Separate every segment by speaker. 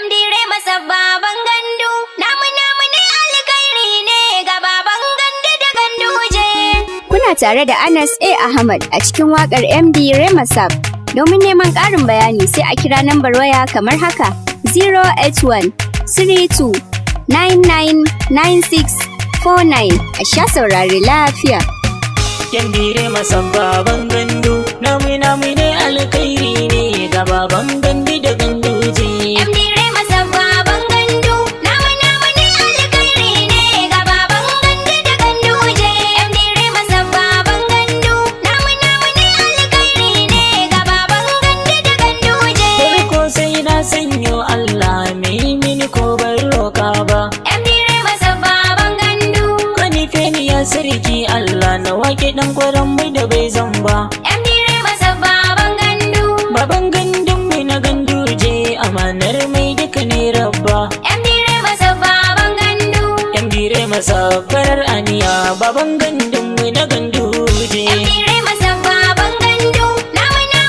Speaker 1: MD Rema baban gandu, namu ne alkhairi ne ga baban gandu da ganduje.
Speaker 2: Kuna tare da Anas A. Ahmad a cikin waƙar MD Rema. Domin neman ƙarin bayani sai a kira nambar waya kamar haka: 081 32 99 96 49. A sha saurari lafiya.
Speaker 3: MD Rema baban gandu, namu ne alkhairi ne ga baban gandu da ganduje.
Speaker 1: MD Rema baban gandu, namu ne alkhairi ne ga baban gandu da ganduje. MD Rema baban gandu, namu ne alkhairi ne ga baban gandu da ganduje.
Speaker 3: Farko sai na sanyo Allah mai mini ko ban roka ba.
Speaker 1: MD Rema baban gandu,
Speaker 3: Kanife ni ya sarki Allah na wake dan kwaran mu da bai zamba.
Speaker 1: MD Rema baban gandu,
Speaker 3: Baban gandun mu na ganduje, amanar mai duka ne rabba.
Speaker 1: MD Rema baban gandu,
Speaker 3: MD Rema farar aniya, baban gandun mu na ganduje.
Speaker 1: MD Rema baban gandu, namu ne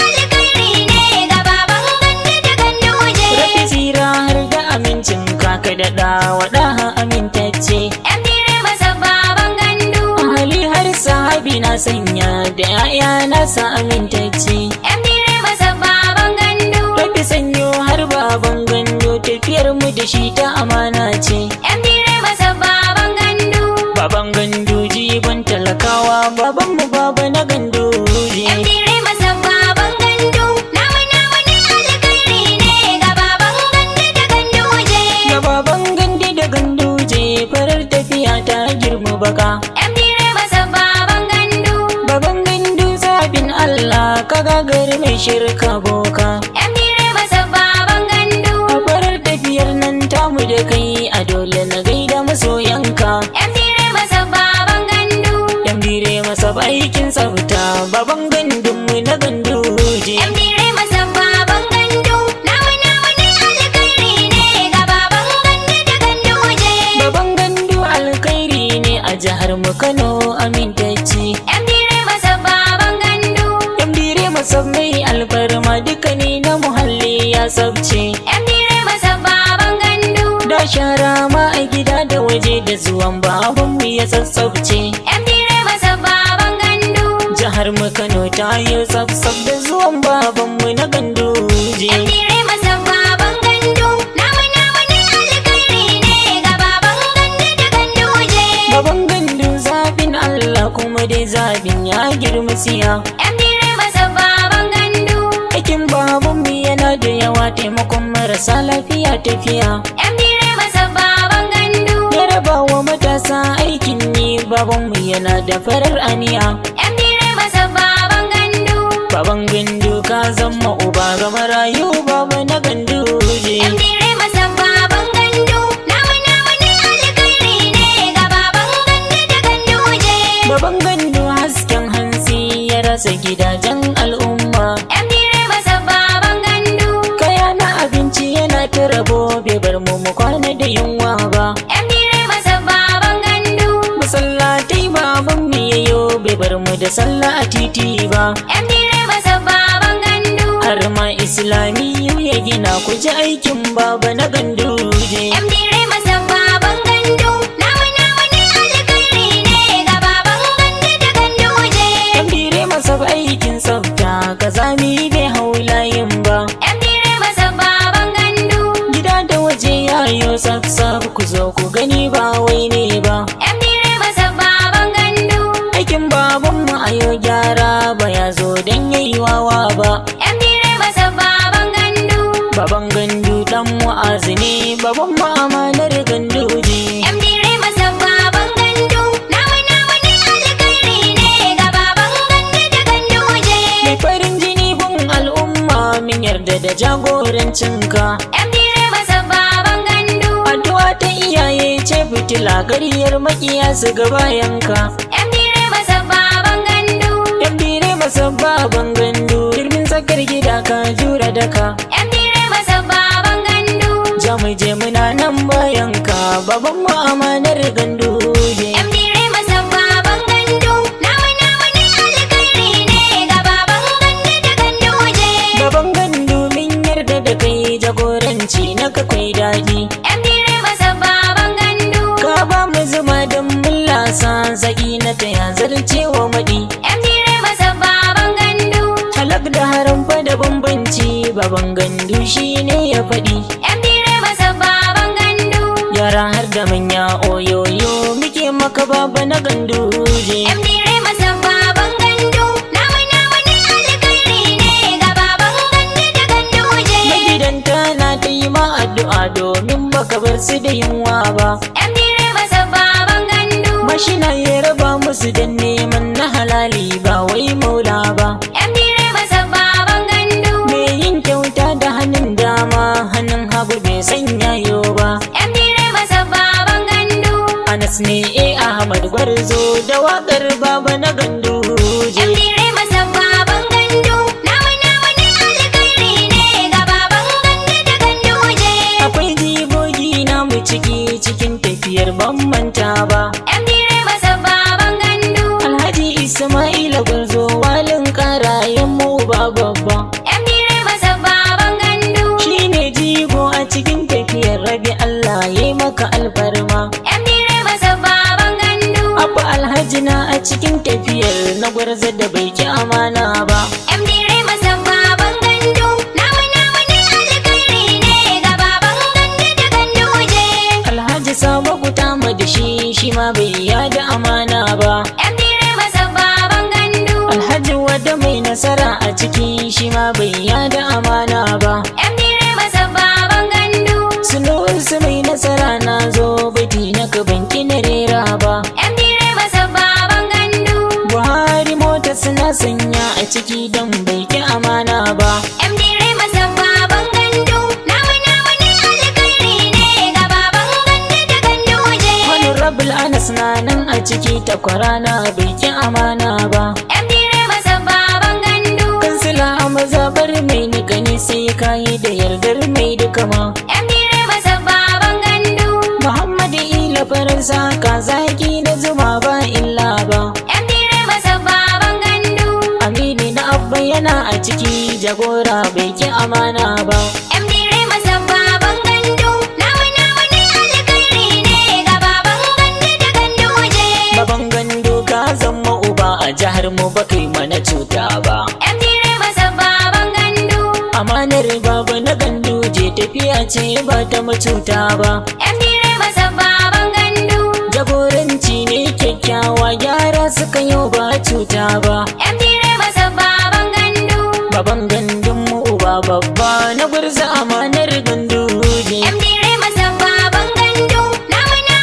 Speaker 1: alkhairi ne ga baban gandu da ganduje.
Speaker 3: Rafi zira har da amincin kaka da dawa daha amintacce.
Speaker 1: MD Rema baban gandu,
Speaker 3: Ahali har sahabi na sanya da 'ya'ya nasa amintacce.
Speaker 1: MD Rema baban gandu,
Speaker 3: Rafi sanyo har baban gando, tafiyar mu da shi ta amana ce.
Speaker 1: MD Rema baban gandu,
Speaker 3: Baban gandu jiban talakawa, baban mu baba na ganduje.
Speaker 1: MD Rema baban gandu, namu ne alkhairi ne ga baban gandu da ganduje.
Speaker 3: Ga baban gandi da ganduje, farar tafiya ta girma baka.
Speaker 1: MD Rema baban gandu,
Speaker 3: Baban gandu zabin Allah, ka gagari mai shirka boka.
Speaker 1: MD Rema baban gandu,
Speaker 3: A farar tafiyar nan tamu da kai, a dole na gaida masoyanka.
Speaker 1: MD Rema baban gandu,
Speaker 3: Yan bire masa aikin tsafta, baban gandun mu na ganduje.
Speaker 1: MD Rema baban gandu, namu ne alkhairi ne ga baban gandu da ganduje.
Speaker 3: Baban gandu alkhairi ne a jihar mu Kano amintacci.
Speaker 1: MD Rema baban gandu,
Speaker 3: Yan bire masa mai alfarma, duka ne na muhalli ya sabce.
Speaker 1: MD Rema baban gandu,
Speaker 3: Da shara ma a gida da waje, da zuwan baban mu ya sassabce.
Speaker 1: MD Rema baban gandu,
Speaker 3: Jihar mu Kano ta yi tsaf da zuwan baban mu na ganduje.
Speaker 1: MD Rema baban gandu, namu ne alkhairi ne ga baban gandu da ganduje.
Speaker 3: Baban gandu zabin Allah, kuma dai zabin ya girma siya.
Speaker 1: MD Rema baban gandu,
Speaker 3: Aikin babanmu yana da yawa, taimakon marasa lafiya tafiya.
Speaker 1: MD Rema baban gandu,
Speaker 3: Ya raba wa matasa aikin yi, babanmu yana da farar aniya.
Speaker 1: MD Rema baban gandu,
Speaker 3: Baban gandu ka zama uba ga marayu, baba na ganduje.
Speaker 1: MD Rema baban gandu, namu ne alkhairi ne ga baban gandu da ganduje.
Speaker 3: Baban gandu hasken hantsi, ya rasa gidajen al'umma.
Speaker 1: MD Rema baban gandu,
Speaker 3: Kaya na abinci yana ta rabo, bai bar mu kwana da yunwa ba.
Speaker 1: MD Rema baban gandu,
Speaker 3: Masallatai babanmu yayo, bai bar mu da sallah a titi ba.
Speaker 1: MD Rema baban gandu,
Speaker 3: Har ma islamiyu ya gina, ku ji aikin baba na ganduje.
Speaker 1: MD Rema baban gandu, namu ne alkhairi ne ga baban gandu da ganduje.
Speaker 3: Yan bire masa aikin tsafta, ka zami bai hau layin ba.
Speaker 1: MD Rema baban gandu,
Speaker 3: Gida da waje yayo saf ku zo ku gani ba wai ne ba.
Speaker 1: MD Rema baban gandu,
Speaker 3: Aikin babanmu a yau gyara, ba ya zo don yayi wawa ba.
Speaker 1: MD Rema baban gandu,
Speaker 3: Baban gandu dan mu'azi ne, baban mu amanar ganduje.
Speaker 1: MD Rema baban gandu, namu ne alkhairi ne ga baban gandu da ganduje.
Speaker 3: Mai farin jini bin al'umma, min yarda da jagorancinka.
Speaker 1: MD Rema baban gandu,
Speaker 3: Addu'a ta iyaye ce fitila, gariyar makiya su ga bayanka.
Speaker 1: MD Rema baban gandu,
Speaker 3: Yan bire masa baban gandu, girmin tsakar gida ka jura daka.
Speaker 1: MD Rema baban gandu,
Speaker 3: Ja mu je muna nan bayanka, baban mu amanar ganduje.
Speaker 1: MD Rema baban gandu, namu ne alkhairi ne ga baban gandu da ganduje.
Speaker 3: Baban gandu min yarda da kai, jagoranci na ka kwai daɗi.
Speaker 1: MD Rema sabbaban gandu.
Speaker 3: Ka ba mu zuma don mun lasa zaki na ta ya zarce wa maɗi.
Speaker 1: MD Rema sabbaban gandu.
Speaker 3: Halak da haram fa da bambanci baban gandu shi ne ya faɗi.
Speaker 1: MD Rema sabbaban gandu.
Speaker 3: Yara har da manya oyoyo muke maka baba na ganduje.
Speaker 1: MD Rema sabbaban gandu. Namu ne alkhairi ne ga baban gandu da ganduje.
Speaker 3: Magidanta na ta yi ma addu'a domin baka bar su da yunwa ba.
Speaker 1: MD Rema sabbaban gandu.
Speaker 3: Mashina ya raba musu don neman na halali ba wai maula ba.
Speaker 1: MD Rema sabbaban gandu.
Speaker 3: Me yin kyauta da hannun dama hannun hagu bai sanya yo ba.
Speaker 1: MD Rema sabbaban gandu.
Speaker 3: Anas ne Ahmad Gwarzo da waƙar baba na ganduje.
Speaker 1: MD Rema sabbaban gandu. Namu ne alkhairi ne ga baban gandu da ganduje.
Speaker 3: Akwai jigogi namu cikin tafiyar ban manta ba.
Speaker 1: MD Rema sabbaban gandu.
Speaker 3: Alhaji Ismaila Gwarzo walin karayen mu ba babba.
Speaker 1: MD Rema sabbaban gandu.
Speaker 3: Shi ne jigo a cikin tafiyar rabi Allah ya yi maka alfarma.
Speaker 1: MD Rema sabbaban gandu.
Speaker 3: Abba Alhaji na a cikin tafiyar na gwarza da bai ki amana ba.
Speaker 1: MD Rema sabbaban gandu. Namu ne alkhairi ne ga baban gandu da ganduje.
Speaker 3: Alhaji Sabo Guta da shi ma bai yada amana ba.
Speaker 1: MD Rema sabbaban gandu.
Speaker 3: Alhaji Wada mai nasara a ciki shi ma bai yada amana ba.
Speaker 1: MD Rema sabbaban gandu.
Speaker 3: Sunusu mai nasara na zo baiti na ka banki na rera ba.
Speaker 1: MD Rema sabbaban gandu.
Speaker 3: Buhari mota suna sanya a ciki don bai ki amana ba.
Speaker 1: MD Rema sabbaban gandu. Namu ne alkhairi ne ga baban gandu da ganduje.
Speaker 3: Honorable Anas na nan a ciki takwarana bai ki amana ba.
Speaker 1: MD Rema sabbaban gandu.
Speaker 3: Kansila a mazabar mai nikani sai kayi da yardar mai duka ma.
Speaker 1: MD Rema sabbaban gandu.
Speaker 3: Muhammadu Ila Faransa ka zaki da zuma ba illa ba.
Speaker 1: MD Rema sabbaban gandu.
Speaker 3: Amini na abba yana a ciki jagora bai ki amana ba.
Speaker 1: MD Rema sabbaban gandu. Namu ne alkhairi ne ga baban gandu da ganduje.
Speaker 3: Baban gandu ka zama uba a jihar mu ba kai mana cuta ba.
Speaker 1: MD Rema sabbaban gandu.
Speaker 3: Amanar baba na ganduje tafiya ce ba ta macuta ba.
Speaker 1: MD Rema sabbaban gandu.
Speaker 3: Jagoranci ne kyakkyawa gyara suka yau ba cuta ba.
Speaker 1: MD Rema sabbaban gandu.
Speaker 3: Baban gandun mu uba babba na gurza amanar ganduje.
Speaker 1: MD Rema sabbaban gandu. Namu ne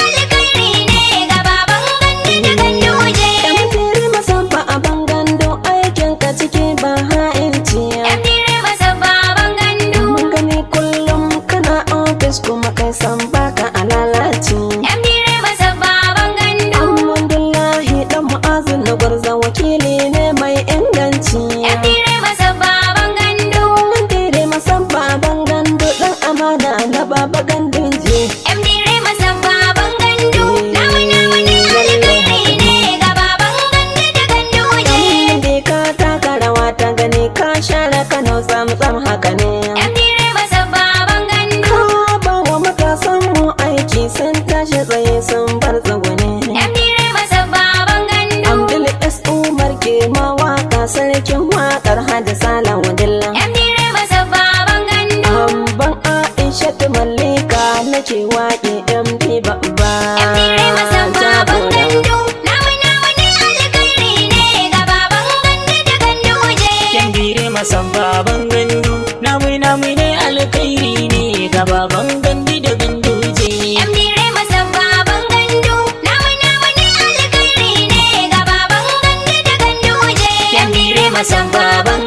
Speaker 1: alkhairi ne ga baban gandu da ganduje.
Speaker 4: MD Rema sabba a bangando aikin ka ciki ba ha'inci.
Speaker 1: MD Rema sabbaban gandu.
Speaker 4: Mun gani kullum kana ofis kuma kai san baka a lalaci.
Speaker 1: MD Rema sabbaban gandu.
Speaker 4: Alhamdulillahi dan mu'azu na gwarza wakili ne mai inganci.
Speaker 1: MD Rema sabbaban gandu.
Speaker 4: MD Rema sabba a bangando dan amana na baba gandun je.
Speaker 1: MD Rema sabbaban gandu. Namu ne alkhairi ne ga baban gandu da ganduje.
Speaker 4: MD ka taka rawa ta gani ka share Kano tsam haka ne.
Speaker 1: MD Rema sabbaban gandu.
Speaker 4: Ka ba wa matasan mu aiki sun tashi tsaye sun bar tsagwani.
Speaker 1: MD Rema sabbaban gandu.
Speaker 4: Abdul S. Umar ke mawaka sarkin wakar Hajji Salah Wadilla.
Speaker 1: MD Rema sabbaban gandu.
Speaker 4: Amban Aisha Mallika nake waƙe MD babba.
Speaker 1: MD Rema sabbaban gandu. Namu ne alkhairi ne ga baban gandu da ganduje.
Speaker 3: Yan dire masan baban gandu namu ne alkhairi ne ga baban gandu da ganduje.
Speaker 1: MD Rema sabbaban gandu. Namu ne alkhairi ne ga baban gandu da ganduje.
Speaker 3: Yan dire masan baban